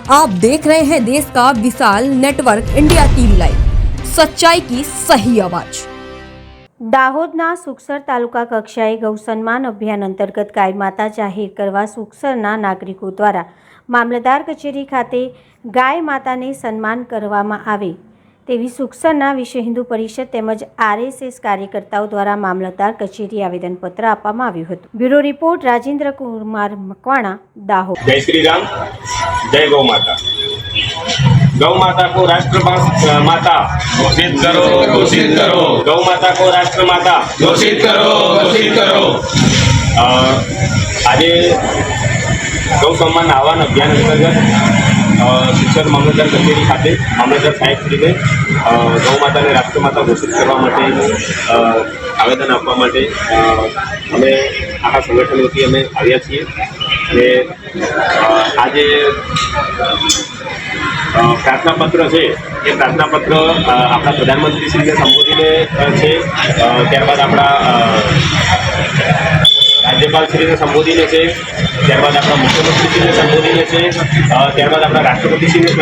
आप देख रहे हैं देश का विशाल नेटवर्क इंडिया टीवी लाइव, सच्चाई की सही आवाज। દાહોદના સુખસર તાલુકા કક્ષાએ ગૌ સન્માન અભિયાન અંતર્ગત ગાય માતા જાહેર કરવા સુખસરના નાગરિકો દ્વારા મામલતદાર કચેરી ખાતે ગાય માતાને સન્માન કરવામાં આવે તેવી સુખસરના વિશ્વ હિન્દુ પરિષદ તેમજ RSS કાર્યકર્તાઓ દ્વારા મામલતદાર કચેરી આવેદનપત્ર આપવામાં આવ્યું હતું। Bureau report Rajendra Kumar Makwana, Dahod. जय श्री राम, जय गौ माता। गौ माता को राष्ट्र माता घोषित करो, घोषित करो। गौ माता को राष्ट्र माता घोषित करो, घोषित करो। आज गौ सम्मान आह्वान अभियान अंतर्गत शिक्षक मामलतदार कचेरी खाते मामलतदार साहेबश्रीने गौ माता ने राष्ट्रमाता घोषित करवा माटे आवेदन आपवा माटे अमे आखा संगठन वती अमे आव्या छीए અને આજે प्रार्थना पत्र है ये प्रार्थना पत्र अपना प्रधानमंत्री श्री ने संबोधीने है, त्यारबाद अपना राज्यपाल श्री ने संबोधीने है, त्यारबाद अपना मुख्यमंत्री श्री ने संबोधीने है, त्यारबाद अपना राष्ट्रपति श्री ने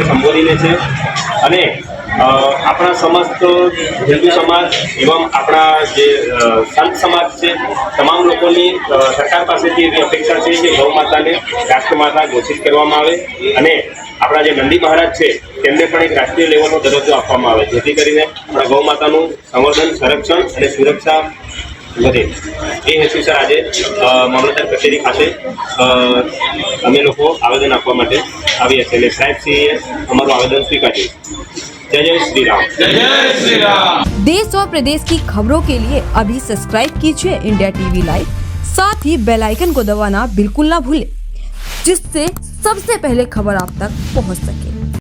संबोधीने है अने अपना समस्त हिंदू समाज एवं अपना जे संत समाज से तमाम लोगों की सरकार पासेथी एवी अपेक्षा है कि गौ माता ने राष्ट्रमाता घोषित करवामां आवे अने अपना जे नंदी महाराज है तेमने पण एक राष्ट्रीय लेवलनो दरज्जो आपवामां आवे जेथी करीने अपना गौ मातानुं संवर्धन, संरक्षण अने सुरक्षा વધે એ હેતુસર આજે મામલતદાર કચેરી ખાતે અમે લોકો આવેદન આપવા માટે આવ્યા છીએ અને સાહેબશ્રીએ અમારું આવેદન સ્વીકાર્યું। जय जय श्री राम, जय जय श्री राम। देश और प्रदेश की खबरों के लिए अभी सब्सक्राइब कीजिए इंडिया टीवी लाइव, साथ ही बेल आइकन को दबाना बिल्कुल ना भूलें, जिससे सबसे पहले खबर आप तक पहुंच सके।